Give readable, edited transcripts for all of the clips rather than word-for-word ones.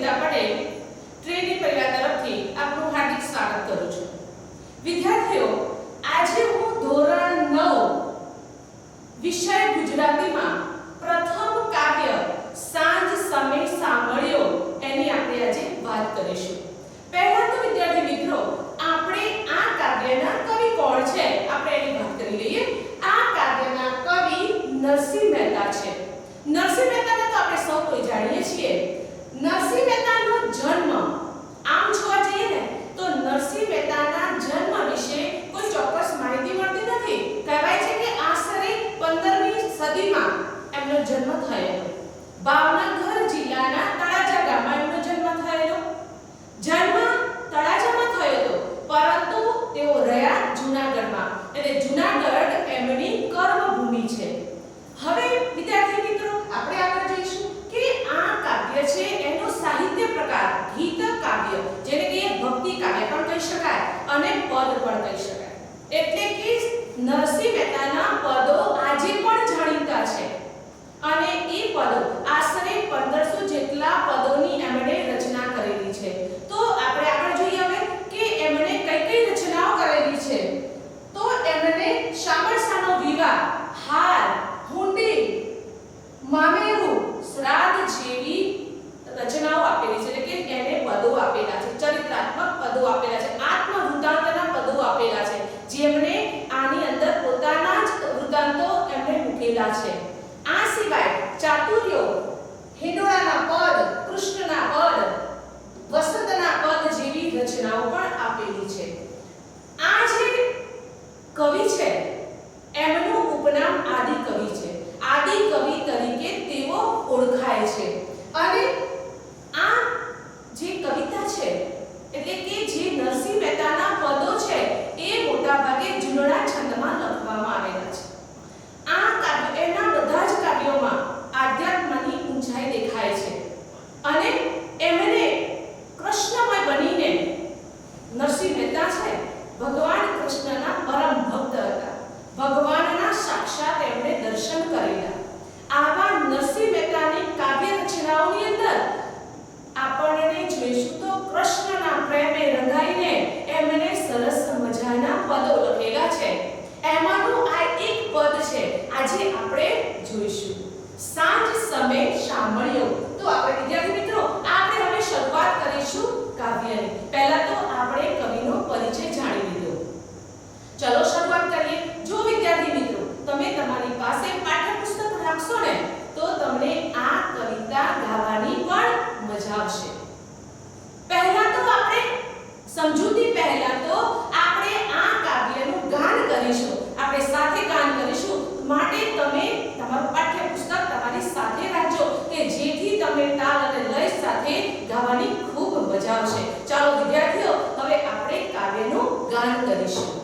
Sunita Patel trainee પરિવાર તરફથી આપનું હાર્દિક સ્વાગત કરું છું। વિદ્યાર્થીઓ, આજે હું ધોરણ 9 વિષય ગુજરાતીમાં પ્રથમ કાવ્ય સાંજ સમે સાંભળ્યો એની આપણે આજે વાત કરીશું। પહેલા તો વિદ્યાર્થી મિત્રો, આપણે આ કાવ્યના કવિ કોણ છે આપણે એની વાત કરી લઈએ। આ કાવ્યના કવિ નરસિંહ મહેતા છે। નરસિંહ મહેતાને તો આપણે સૌ કોઈ જાણીએ છીએ। નરસિંહ મહેતાનો જન્મ આમ જોવા જઈએ ને તો નરસિંહ મહેતાના જન્મ વિશે કોઈ ચોક્કસ માહિતી મળતી નથી। કહેવાય છે કે આશરે 15મી સદીમાં એમનો જન્મ થયેલો। ભાવનગર જિલ્લાના તળાજા ગામમાં એમનો જન્મ થયેલો। જન્મ તળાજામાં થયો હતો, પરંતુ તેઓ રહ્યા જૂનાગઢમાં, એટલે જૂનાગઢ એમની કર્મભૂમિ છે। હવે વિદ્યાર્થી મિત્રો, આપણે આગળ જઈશું કે આ કાવ્ય છે એનો સાહિત્ય પ્રકાર ગીત કાવ્ય, જેને કે ભક્તિ કાવ્ય પણ કહી શકાય અને પદ પણ કહી શકાય। એટલે કે નરસિંહ મહેતાના પદો આજે પણ જાણીતા છે અને એ પદો આશરે 1500 જેટલા પદોની એમણે રચના કરેલી છે। તો આપણે આગળ જોઈએ હવે કે એમણે કઈ કઈ રચનાઓ કરેલી છે। તો એમણે શામળસાનો વિવાહ, હાર, હુંડી, મામેરું, શ્રાદ્ધ જેવી રચનાઓ આપેલી છે, એટલે કે એને પદો આપેલા છે, ચરિત્રાત્મક પદો આપેલા છે, આત્મવૃત્તાંતના પદો આપેલા છે, જેમણે આની અંદર પોતાના જ વૃત્તાંતો એમણે મૂકેલા છે। આ સિવાય ચાતુર્યો, હિંડોળાના પદ, કૃષ્ણના પદ, વસંતના પદ જેવી રચનાઓ પણ આપેલી છે। આ જે કવિ છે એમનું ઉપનામ આદિ કવિ છે। આદિ કવિ તરીકે તેઓ ઓળખાય છે અને આ જે કવિતા છે, એટલે કે જે નરસિંહ મહેતાના પદો છે એ મોટાભાગે જૂનડા છંદમાં લખવામાં આવેલા છે। આ કાવ્ય એના બધા જ કાવ્યોમાં આધ્યાત્મની ઊંચાઈ દેખાય છે અને એમણે કૃષ્ણમય બનીને, નરસિંહ મહેતા છે ભગવાન કૃષ્ણના પરમ ભક્ત હતા, ભગવાનના સાક્ષાત એમણે દર્શન કરેલા। આવા નરસિંહ મહેતાની કાવ્ય રચનાઓની અંદર આપણને જોઈશું તો કૃષ્ણના પ્રેમે રંગાઈને એમણે સરસ મજાના પદો લખેલા છે। એમાંનું આ એક પદ છે આજે આપણે જોઈશું, સાંજ સમે સાંભળ્યો। તો આપણે વિદ્યાર્થી મિત્રો, આપણે હવે શરૂઆત કરીશું કાવ્યની। પહેલા તો આપણે કવિનો પરિચય જાણી લીધો, ચલો શરૂઆત કરીએ। જો વિદ્યાર્થી મિત્રો તમે તમારી પાસે પાઠ્યપુસ્તક રાખશો ને તો તમને આ કવિતા ગાવાની પણ મજા આવશે। પહેલા તો આપણે સમજૂતી પહેલા તો આપણે આ કાવ્યનું ગાન કરીશું, આપણે સાથે ગાન કરીશું, માટે તમે તમારું પાઠ્યપુસ્તક તમારી સાથે રાખજો કે જેથી તમે તાલ અને લય સાથે ગાવાની ખૂબ મજા આવશે। ચાલો વિદ્યાર્થીઓ, હવે આપણે કાવ્યનું ગાન કરીશું।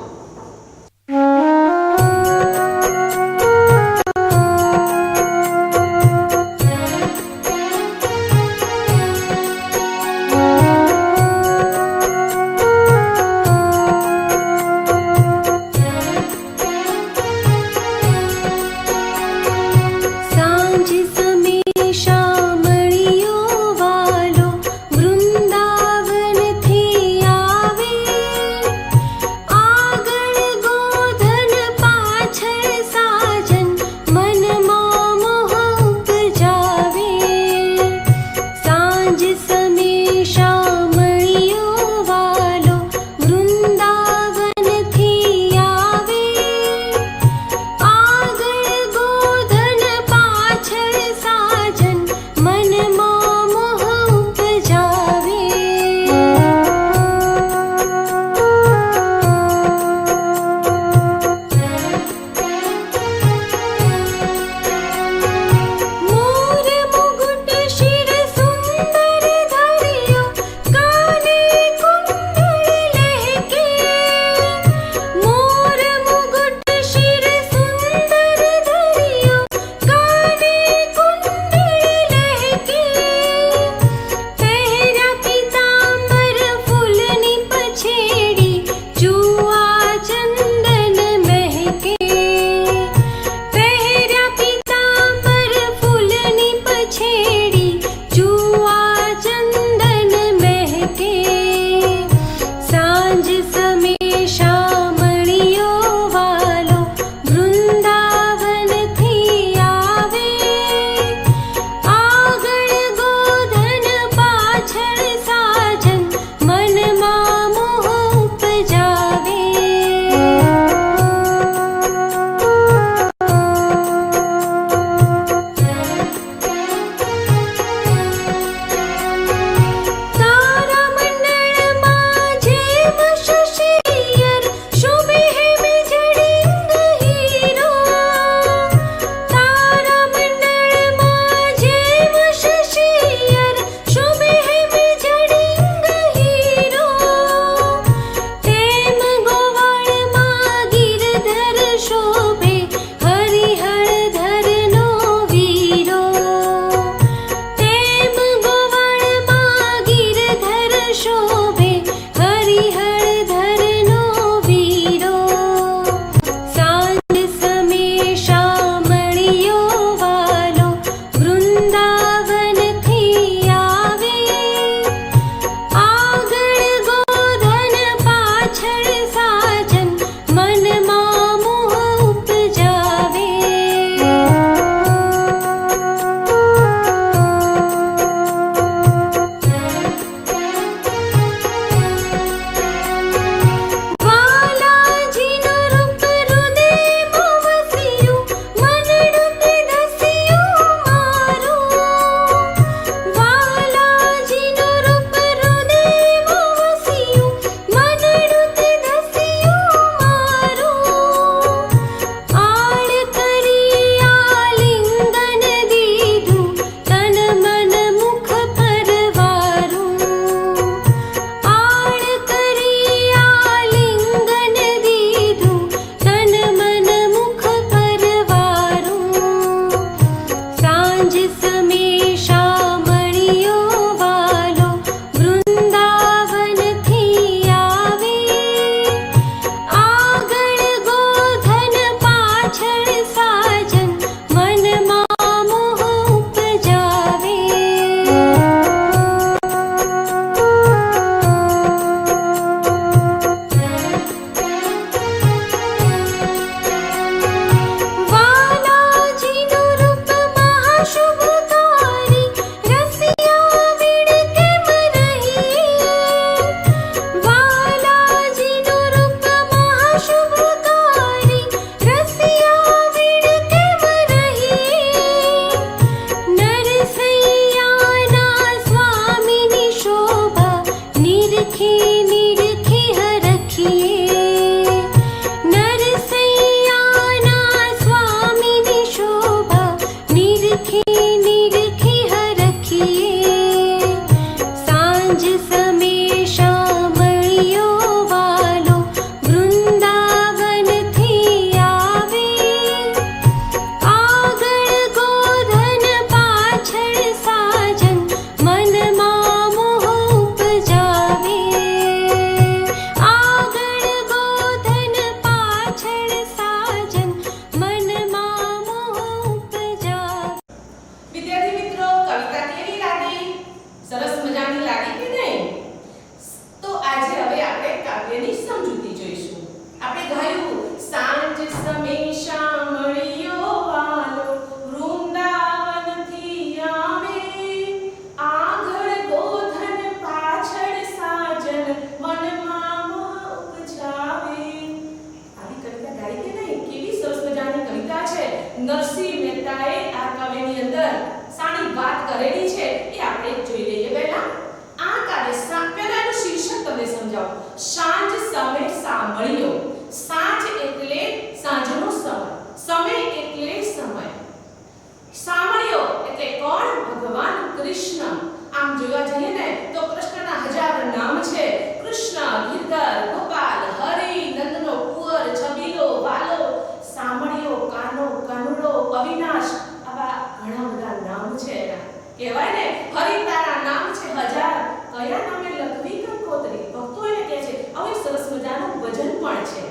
મજાનું ભજન પણ છે.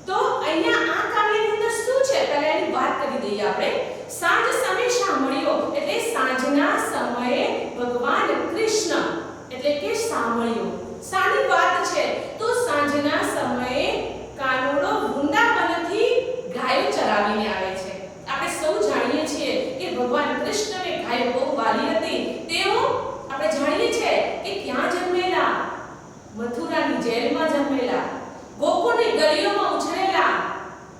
તો અહીંયા આ કાવ્યની અંદર શું છે પહેલા એની વાત કરી દઈએ આપણે. સાંજ સમય સાંભળ્યો એટલે સાંજના સમયે ભગવાન કૃષ્ણ એટલે કે સાંભળ્યો સાની વાત છે. તો સાંજના સમયે કાનુડો વૃંદાવનથી ગાયો ચરાવીને આવે છે. આપણે સૌ જાણીએ છીએ કે ભગવાન કૃષ્ણને ગાયો બહુ વાલી હતી. તેઓ આપણે જાણીએ છીએ કે ક્યાં જન્મેલા? મથુરાની જેલમાં જન્મેલા, ગોકુળની ગલીઓમાં ઉછરેલા,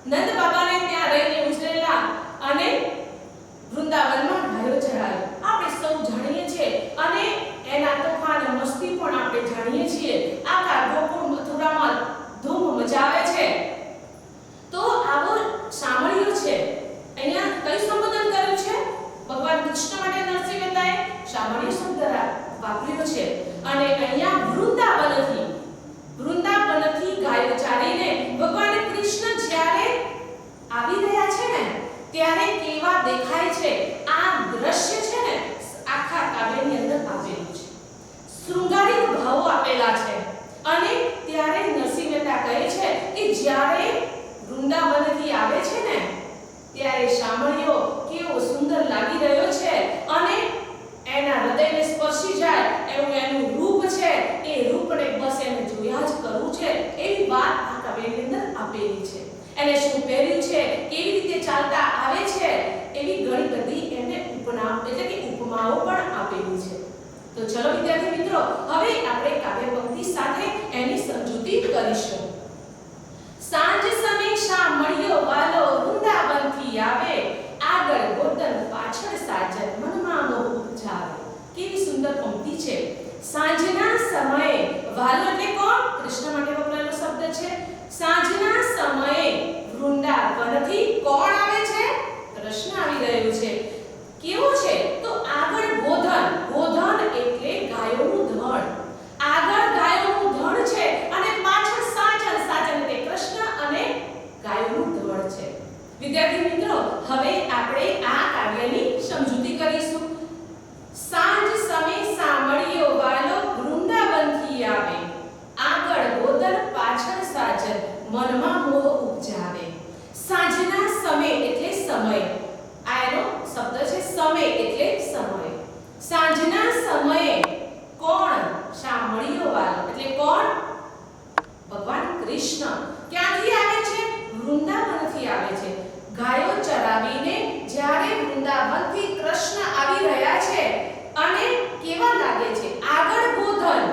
નંદ બાબાને ત્યાં રહીને ઉછરેલા અને વૃંદાવનમાં ગાયો ચરાવી. આપણે સૌ જાણીએ છીએ અને એના તોફાન મસ્તી પણ આપણે જાણીએ છીએ. આખા ગોકુળ મથુરામાં ધૂમ મચાવે છે. તો આવો સાંભળ્યો છે. અહીંયા કઈ સંબોધન કર્યું છે? ભગવાન કૃષ્ણ માટે નરસિંહ મહેતાએ સાંભળ્યો શબ્દ વાપર્યો છે. અને અહીંયા વૃંદાવનથી ગાયો ચારીને ભગવાન કૃષ્ણ જ્યારે આવી રહ્યા છે ને ત્યારે કેવા દેખાય છે આ દ્રશ્ય છે ને આખા કાવ્યની અંદર આપેલું છે. શૃંગારિક ભાવો આપેલા છે. અને ત્યારે નરસિંહ મહેતા કહે છે કે જ્યારે વૃંદાવનથી આવે છે ને ત્યારે સાંભળ્યો કેવો સુંદર લાગી રહ્યો છે અને એના હૃદયને સ્પર્શી જાય એવું એનું રૂપ છે. એ રૂપને બસ એને જોયા જ કરવું છે એવી વાત આ કાવ્યની અંદર આપેલી છે. એને શું પહેર્યું છે, કેવી રીતે ચાલતા આવે છે એવી ઘણી બધી એને ઉપમા એટલે કે ઉપમાઓ પણ આપેલી છે. તો ચલો વિદ્યાર્થી મિત્રો હવે આપણે કાવ્ય પંક્તિ સાથે એની સમજૂતી કરીશું. સાંજ સમય સાંભળ્યો વાલો વૃંદાવનથી આવે, આગળ ગોતન પાછળ સાજન મનમાં મોહ ઉપજાવે. કેવી સુંદર પંક્તિ છે. સાંજના સમયે વાલો એટલે કોણ? કૃષ્ણ માટે વપરાયેલો શબ્દ છે. સાંજના સમયે વૃંદાવનથી કોણ આવે છે? કૃષ્ણ આવી રહ્યો છે. કેવો છે? તો આગળ ગોધન, ગોધન એટલે ગાયોનું ધણ. આગળ ગાયોનું ધણ છે અને પાછળ સાજન, સાજન એટલે કૃષ્ણ અને ગાયોનું ધણ છે. વિદ્યાર્થી મિત્રો હવે આપણે આ કાવ્યની સમજૂતી કરીશું. સાંજ સમય સાંભળ્યો વાલો વૃંદાવનથી આવે, આગળ ગોધન પાછળ સાજન મનમાં મોહ ઉપજાવે. સાંજના સમય એટલે સમય. આ એનો શબ્દ છે સમય એટલે સમય. સાંજના સમયે કોણ? સાંભળ્યો વાલો એટલે કોણ? ભગવાન કૃષ્ણ. ક્યાંથી આવે છે? વૃંદાવનથી આવે છે. ગાયો ચરાવીને જ્યારે વૃંદાવનથી કૃષ્ણ આવી રહ્યા છે અને કેવા લાગે છે? આગળ ગોધન,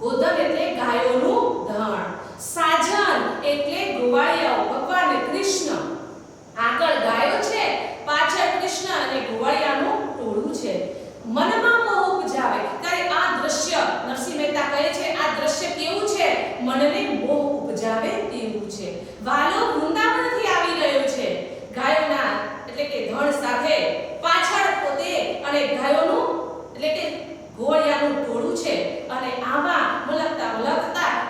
ગોધન એટલે ગાયોનું ધણ. સાજન એટલે ગોવાળિયાઓ, ભગવાન કૃષ્ણ. આગળ ગાયો છે, પાછળ કૃષ્ણ અને ગોવાળિયાનું ટોળું છે. મનમાં મોહ ઉપજાવે. ત્યારે આ દ્રશ્ય નરસિંહ મહેતા કહે છે આ દ્રશ્ય કેવું છે? મનને મોહ ઉપજાવે તેવું છે. વાલો વૃંદાવનથી આવી રહ્યો છે ગાયોના એટલે કે ધણ સાથે, પાછળ પોતે અને ગાયોનું એટલે કે ગોવાળિયાનું ટોળું છે. અને આવા મલકતા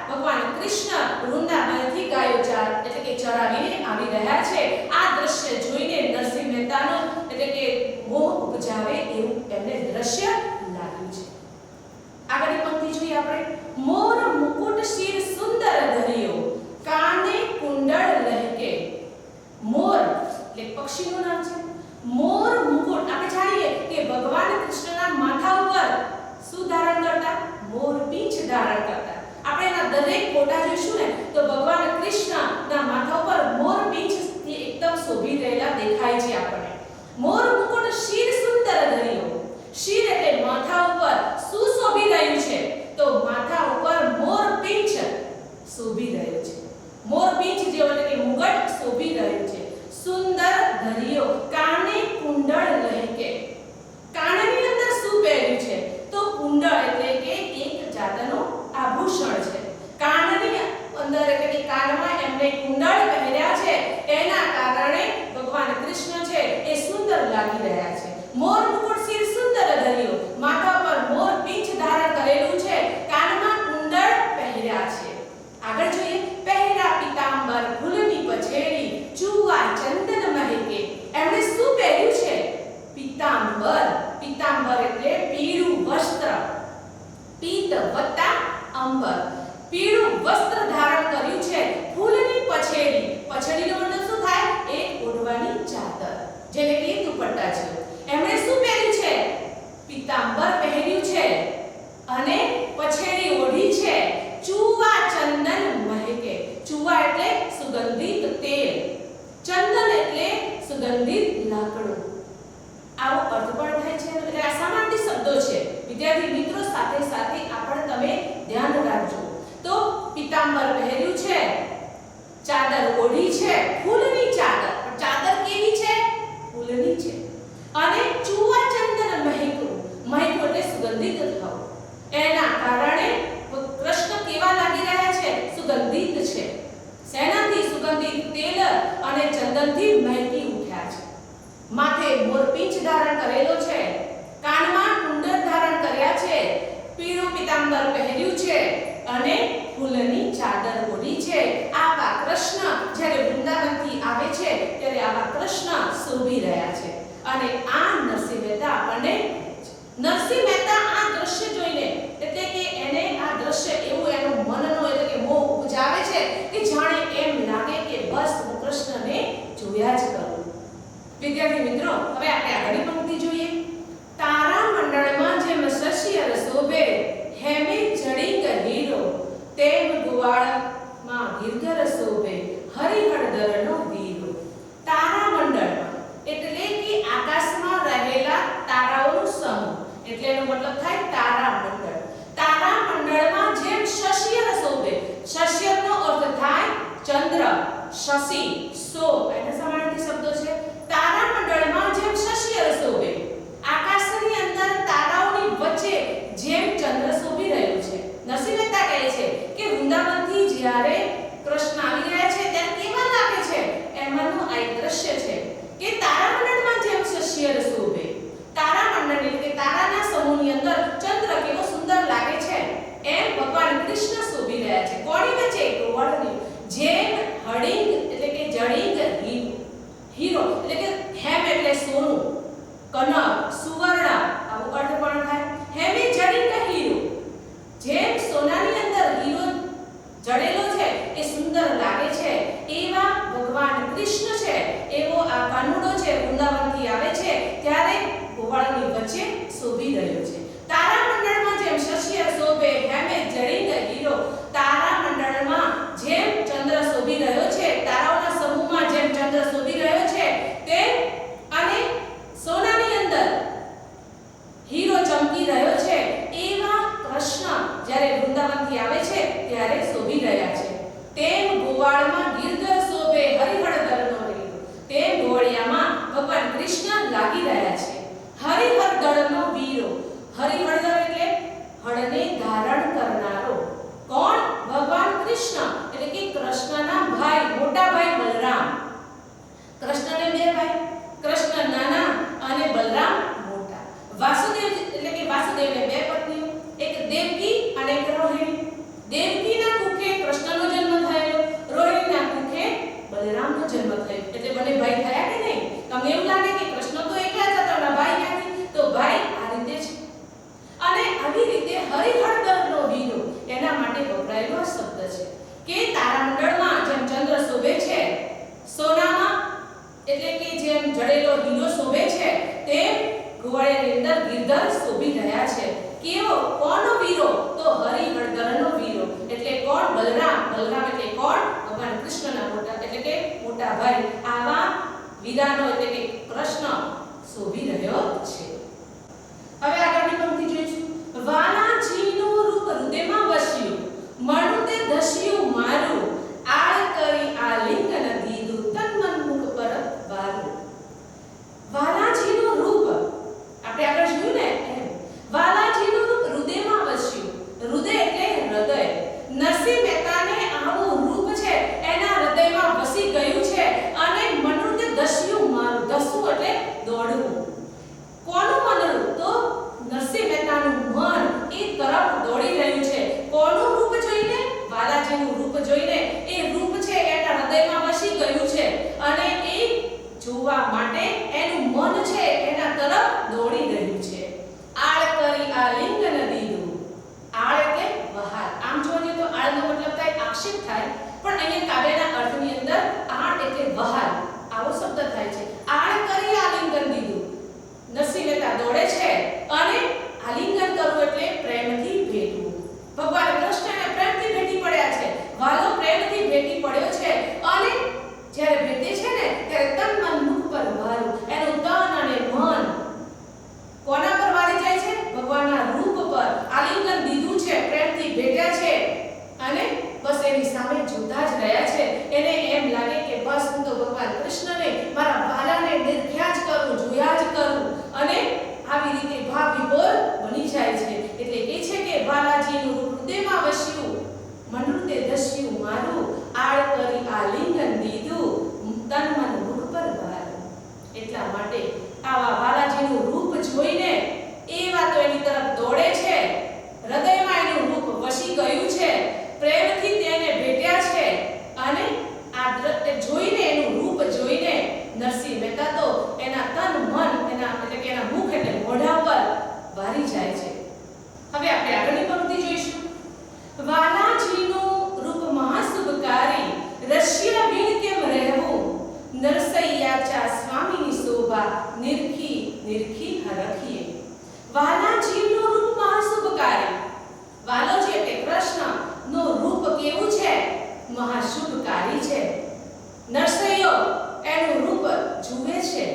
ભગવાન કૃષ્ણ વૃંદાવનથી ગાયો એટલે કે ચરાવીને આવી રહ્યા છે. આ દ્રશ્ય જોઈને નરસિંહ મહેતાનો એટલે કે મોહ ઉપજાવે એવું એમને દ્રશ્ય લાગ્યું છે. આગળની પંક્તિ જોઈએ આપણે. મોર મુકુટ શિર સુંદર ધર્યો, કાને કુંડળ લહેકે. મોર એટલે પક્ષીનું નામ છે. મોર મુકુટ આપણે જાણીએ કે ભગવાન કૃષ્ણના માથા ઉપર શું ધારણ કરતા? મોર પીંછ ધારણ કરતા. આપણે એના દરેક ફોટા જોઈશું ને તો ભગવાન કૃષ્ણના માથા ઉપર મોર પીંછથી એકદમ શોભી રહેલા દેખાય છે આપણને. મોર મુકુટ શિર સુંદર ધર્યો. શિર એટલે માથા ઉપર શું શોભી રહ્યું છે? તો માથા ઉપર મોર પીંછ શોભી રહ્યો છે. મોર પીંછ જેવો એટલે કે મુગટ શોભી રહ્યું છે. સુંદર ધર્યો, કાને કુંડળ લહેકે. કાનની અંદર શું પહેર્યું છે? તો કુંડળ એટલે કે એક જાતનો આભૂષણ છે. કાનની અંદર એટલે કે કાનમાં એમને કુંડળ પહેર્યા છે. એના કારણે ભગવાન કૃષ્ણ છે એ સુંદર લાગી રહ્યા છે. મોર મુકુટ શિર સુંદર ધર્યો, માથા પર મોર પીંછ ધારણ કરેલું છે, કાનમાં કુંડળ પહેર્યા છે. આગળ જોઈએ. પહેરા પીતાંબર ફૂલની પછેડી, ચૂવા ચંદન મહેકે. એમણે શું પહેર્યું છે? પીતાંબર. પીતાંબર એટલે પીળું વસ્ત્ર. પીત વત્તા અંબર. પીળું વસ્ત્ર ધારણ કર્યું છે, ફૂલની પછેડી, પછેડીનો મતલબ શું થાય? એક ઓઢવાની ચાદર જેને કે દુપટ્ટા છે. એમણે શું પહેર્યું છે? પીતાંબર પહેર્યું છે અને પછેડી ઓઢી છે. ચૂવા ચંદન મહેકે, ચૂવા એટલે સુગંધિત તેલ, ચંદન એટલે સુગંધિત લાકડું. આવો અર્થ પણ થાય છે. એટલે આ સામાન્ય શબ્દો છે. વિદ્યાર્થી મિત્રો સાથે સાથે આ પણ તમે ધ્યાન રાખજો. તો પીતાંબર પહેર્યું છે, ચાદર ઓઢી છે, ફૂલની ચાદર, ચાદર કેવી છે? ફૂલની છે. અને ચૂવા ચંદન મહેકું, મહેકું એટલે સુગંધિત થવું. એના કારણે કૃષ્ણ કેવા લાગી રહ્યા છે? સુગંધિત છે. શેનાથી? સુગંધિત તેલ અને ચંદનથી મહેકી ઉઠ્યા છે. માથે મોરપીંછ ધારણ કરેલો છે, કાનમાં કુંડળ ધારણ કર્યા છે, પીળું પીતાંબર પહેર્યું છે અને ફૂલની ચાદર ઓઢી છે. આવા કૃષ્ણ જ્યારે વૃંદાવનથી આવે છે ત્યારે આવા કૃષ્ણ શોભી રહ્યા છે. અને આ નરસિંહ મહેતા આપણને નરસિંહ મહેતા આ દ્રશ્ય જોઈને એટલે કે એને આ દ્રશ્ય એવું એનો મનનો એટલે કે મોહ ઉપજાવે છે કે જાણે એમ લાગે કે બસ હું કૃષ્ણને જોયા જ કરું. વિદ્યાર્થી મિત્રો હવે આપણે આગળની પંક્તિ જોઈએ. તારા મંડળમાં જેમ શશિયર શોભે, હેમે જડિંગ હીરો, તેમ ગુવાળમાં ગિરધર શોભે, હરિહરધરનો વીરો. તારા મંડળમાં એટલે કે આકાશમાં રહેલા તારાઓનો સમૂહ, એટલે એનો મતલબ થાય તારા મંડળ. તારા મંડળમાં જેમ શશિયર શોભે, શશિયરનો અર્થ થાય ચંદ્ર, શશિ, સો એના સમાનાર્થી શબ્દો છે. તારા મંડળમાં જેમ શશિયર શોભે, આકાશની અંદર તારાઓની વચ્ચે જેમ ચંદ્ર શોભી રહ્યો છે. નરસિંહ મહેતા કહે છે કે વૃંદાવનથી જ્યારે કૃષ્ણ આવી રહ્યા છે ત્યારે કેવા લાગે છે? એમાંનું આ એક દ્રશ્ય છે કે તારા મંડળમાં જેમ શશિયર શોભે, તારા મંડળ એટલે કે તારાના સમૂહની અંદર ચંદ્ર કેવો સુંદર લાગે છે એમ ભગવાન કૃષ્ણ શોભી રહ્યા છે. કોની વચ્ચે? ગોવર્ધની. જેમ હડિંગ એટલે કે જડિંગ હીરો એટલે કે હેમ એટલે સોનું, કનક, સુવર્ણ આવો અર્થ પણ થાય. હેમે જડિંગ હીરો, જેમ સોનાની અંદર હીરો જડેલો છે એ સુંદર લાગે છે એવા ભગવાન કૃષ્ણ છે. એવો આ કાનુડો છે વૃંદાવનથી આવે છે ત્યારે ગોવાળની વચ્ચે શોભી રહ્યો છે. તારા મંડળમાં જેમ શશિયર શોભે, હેમે જડિંગ હીરો, તારા મંડળમાં જેમ ચંદ્ર શોભી રહ્યો છે, તારાઓના સમૂહમાં જેમ ચંદ્ર શોભી રહ્યો છે તેમ અને સોનાની અંદર હીરો ચમકી રહ્યો છે એવા કૃષ્ણ જ્યારે વૃંદાવનથી આવે છે ત્યારે શોભી રહ્યા છે. તેમ ગોવાળમાં ગિરધર શોભે, હરિહરધરનો વીરો, તેમ ગોળિયામાં ભગવાન કૃષ્ણ લાગી રહ્યા છે. હરિહરધરનો વીરો, હરિહરધર એટલે હળને ધારણ કરનારો. કોણ? ભગવાન કૃષ્ણ એટલે કે કૃષ્ણના ભાઈ, મોટા ભાઈ બલરામ. કૃષ્ણને બે ભાઈ, કૃષ્ણ નાના અને બલરામ મોટા. વાસુદેવ એટલે કે વાસુદેવને બે પત્નીઓ, એક દેવકી અને એક રોહિણી. દેવકીના કુખે કૃષ્ણનો જન્મ થયો, રોહિણીના કુખે બલરામનો જન્મ થયો. એટલે બંને ભાઈ થયા કે નહીં? તમને એવું લાગે કે કૃષ્ણ તો એકલા જ હતા, ના ભાઈ ક્યાંથી? તો ભાઈ આ રીતે છે. અને આવી રીતે હરિહરધરનો વીરો એના માટે વપરાયેલો શબ્દ છે કે તારા મંડળમાં જેમ ચંદ્ર શોભે છે સોનામાં એટલે કે જેમ જડેલો હીરો શોભે છે તેમ ગોવાળિયાની અંદર ગિરધર શોભી રહ્યા છે. કેવો? કોનો વીરો? તો હરિહરધરનો વીરો. એટલે કોણ? બલરામ. બલરામ એટલે કોણ? ભગવાન કૃષ્ણના મોટા એટલે કે મોટા ભાઈ. આવા વીરાનો એટલે કે કૃષ્ણ શોભી રહ્યો છે. હવે આગળની પંક્તિ જોઈશું. વાલાજીનું રૂપ હૃદયમાં વસ્યું, મણું તે ધસ્યું મારું, આળ કરી આલિંગન દીધું, તન મન મુખ પર વારું. વાલાજીનું રૂપ આપણે આગળ જોયું ને એમ. વાલાજીનું રૂપ હૃદયમાં વસ્યું. હૃદય એટલે હૃદય. નરસિંહ મહેતાને આવું રૂપ છે એના હૃદયમાં વસી ગયું છે અને મણું તે ધસ્યું મારું. ધસવું એટલે દોડવું. કોનું એની સામે જોતા જ રહ્યા છે. એને એમ લાગે કે બસ હું તો ભગવાન કૃષ્ણને મારા વાલાને નિર્ખ્યા જ કરું, જોયા જ કરું, અને આવી રીતે ભાવ વિભોર બની જાય છે. એટલે કહે છે કે વાલાજીનું હૃદયમાં વસ્યું, મંડળ તે દસ્યું મારું, આળ કરી આલિંગન દીધું, તન મન મુખ પર વારું. એટલા માટે આવા વાલાજીનું રૂપ જોઈને એવા તો એની તરફ દોડે છે, હૃદયમાં એનું રૂપ વસી ગયું છે, પ્રેમથી તેને ભેટ્યા છે, અને આ જોઈને એનું રૂપ જોઈને નરસિંહ મહેતા તો એના તન મન એના એટલે કે એના મુખ એટલે મોઢા પર વારી જાય છે. હવે આપણે આગળની પંક્તિ જોઈશું. વાલાજીનું રૂપ મહાશુભકારી, રશ્ય વીણ કેમ રહેવું, નરસૈયાચા સ્વામીની શોભા, નિરખી નિરખી હરખીએ. વાલાજીનું રૂપ મહાશુભકારી, વાલોજી એટલે કૃષ્ણ નો રૂપ કેવું છે? મહાશુભકારી છે. નરસૈયો એનું રૂપ જુએ છે,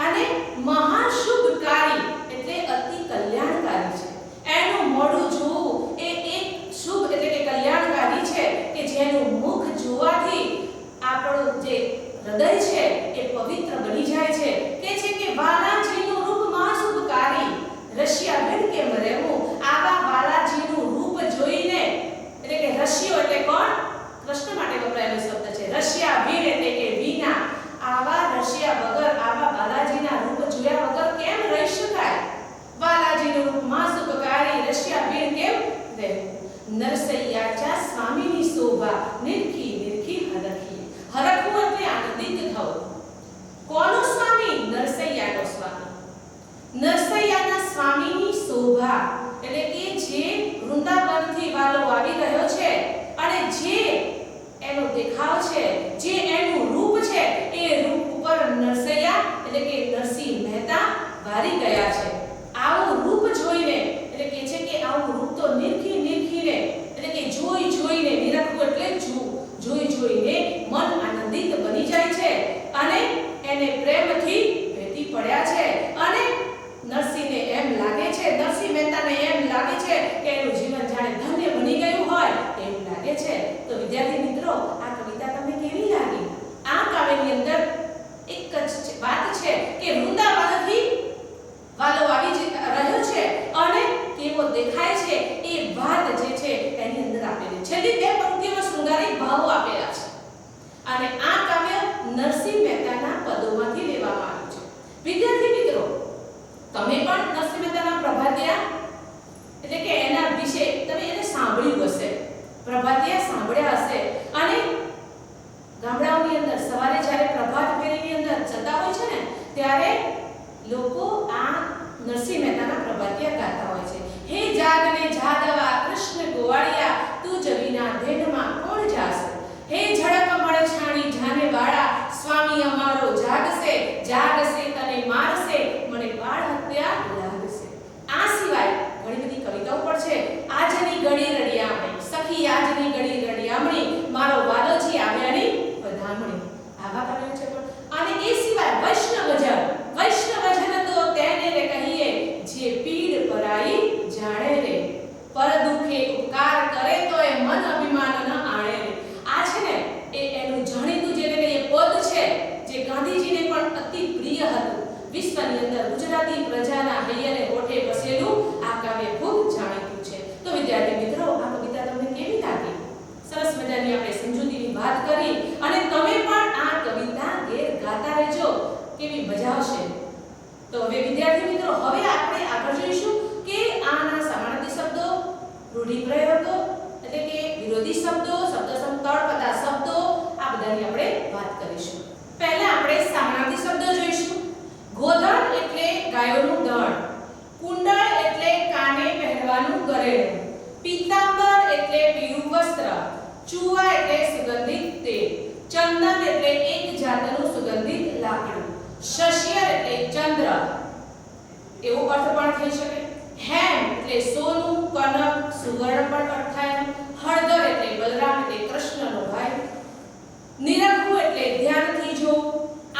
અને મહાશુભકારી એટલે અતિ કલ્યાણકારી છે. એનું મોઢું જોવું એ એક શુભ એટલે કે કલ્યાણકારી છે, કે જેનું મુખ જોવાથી આપણું જે હૃદય છે એ પવિત્ર બની જાય છે. કે છે કે વાલાજીનું રૂપ મહાશુભકારી, રશ્યા વીણ કેમ રહેવું. આવા વાલાજીનું રૂપ જોઈને એટલે કે રશ્યો એટલે કોણ? કૃષ્ણ માટે વપરાયેલો શબ્દ છે. રશ્યા વીણ એટલે કે વીણા. આવા રશ્યા વગર, આવા બાલાજીના રૂપ જોયા વગર કેમ રહી શકાય? બાલાજીનું રૂપ મહાશુભકારી, રશ્યા વીણ કેમ રહેવું, નરસૈયાચા સ્વામીની શોભા, નિરખી નિરખી હરખી. હરખવું એટલે આનંદિત થવું. કોનો સ્વામી? નરસૈયાનો સ્વામી. નરસૈયાના સ્વામીની શોભા એટલે કે જે વૃંદાવનથી વાલો આવી રહ્યો છે, અને જે એનો દેખાવ છે, જે એનું રૂપ છે, એ રૂપ ઉપર નરસૈયા એટલે કે નરસિંહ મહેતા વારી ગયા છે. આવું રૂપ જોઈને એટલે કે છે કે આવું રૂપ તો નિરખી નિરખીને એટલે કે જોઈ જોઈને, નિરખવું એટલે જોઈ જોઈને મન આનંદિત બની જાય છે, અને એને પ્રેમથી ભેટી પડ્યા છે. અને નરસિંહને એમ લાગે છે, નરસિંહ મહેતાને એમ લાગે છે કે એનું જીવન જાણે ધન્ય બની ગયું હોય એમ લાગે છે. તો વિદ્યાર્થી મિત્રો, આ કવિતા તમને કેવી લાગી? આ કાવ્યની અંદર એક જ વાત છે કે વૃંદાવનથી વાલો આવી રહ્યો છે, અને કેવો દેખાય છે એ વાત જે છે એની અંદર આપેલી. છેલ્લી બે પંક્તિઓમાં શૃંગારિક ભાવો આપેલા છે, અને આ કાવ્ય નરસિંહ મહેતાના પદોમાંથી લેવામાં આવ્યું છે. વિદ્યાર્થી મિત્રો, તમે પણ નરસિંહ મહેતાના પ્રભાતિયા એટલે કે એના વિશે તમે એને સાંભળ્યું હશે, પ્રભાતિયા સાંભળ્યા હશે. અને ગામડાઓની અંદર સવારે જ્યારે પ્રભાત ફેરીની અંદર જતા હોય છે ને, ત્યારે લોકો આ નરસિંહ મહેતાના પ્રભાતિયા ગાતા હોય છે. હે જાગને જાદવા કૃષ્ણ ગોવાળિયા, તું જ વિના ધેનમાં કોણ જાશે. હે ઝડપ મળે છાણી જાને વાળા, સ્વામી અમારો જાગશે, જાગશે તને મારશે, મને બાળ હત્યા લાગશે. આ સિવાય ઘણી બધી કવિતાઓ પણ છે. આજની ઘડી રડિયામણી, સખી આજની ઘડી રડિયામણી, મારો વાલોજી આવ્યાની વધામણી. આવા કાવ્યો છે. પણ અને એ સિવાય વૈષ્ણવજન, વૈષ્ણવજન તો તેને રે કહીએ, જે પીડ પરાઈ જાણે રે, પર દુખે ઉપકાર કરે તો એ મન અભિમાન ન આણે રે. આ છે ને એ એનું જાણીતું જે કહીએ પદ છે, જે ગાંધીજીને પણ અતિ પ્રિય હતું. વિશ્વની અંદર ગુજરાતી પ્રજાના હૈયે હોઠે બસેલું આ કાવ્ય ખૂબ જાણીતું છે. તો વિદ્યાર્થી મિત્રો, આ કવિતા તમને કેવી લાગી? સરસ મજાની આપણે સમજૂતીની વાત કરી, અને તમે પણ આ કવિતા ઘેર ગાતા રહેજો, કેવી મજા આવશે. તો હવે વિદ્યાર્થી મિત્રો, હવે આપણે આગળ જોઈશું કે આના સમાનાર્થી શબ્દો, રૂઢિપ્રયોગો એટલે કે વિરોધી શબ્દો, શબ્દ સમતળપદા શબ્દો, આ બધાની આપણે વાત કરીશું. પહેલા આપણે સમાનાર્થી શબ્દો જોઈશું. ગોધન એટલે ગાયોનું દળ, કુંડળ એટલે કાને પહેરવાનું ગરેણું, પીતાંબર એટલે પીળું વસ્ત્ર, ચૂવા એટલે સુગંધિત તેલ, ચંદન એટલે એક જાતનું સુગંધિત લાકડું, શસ્ય એટલે ચંદ્ર એવો અર્થ પણ થઈ શકે. હેમ એટલે સોનું, કનક, સુવર્ણ પણ અર્થ થાય. હળદર એટલે બલરામ એટલે કૃષ્ણનો ભાઈ. નિરખવું એટલે ધ્યાનથી જોવું.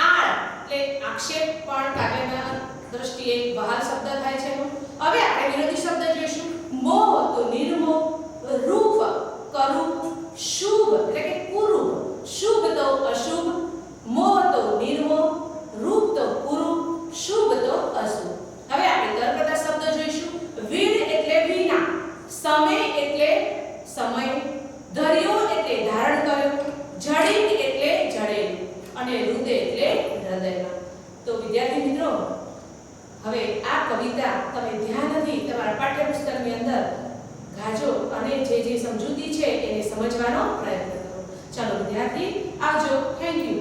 આળ એટલે આક્ષેપ પણ કાવ્યના દ્રષ્ટિએ બહાર શબ્દ થાય છે. હવે આપણે વિરોધી શબ્દ જોઈશું. મોહ તો નિર્મોહ, રૂપ કરૂપ, શુભ અને જે સમજૂતી છે એને સમજવાનો પ્રયત્ન કરો. ચાલો વિદ્યાર્થી આવજો. Thank you.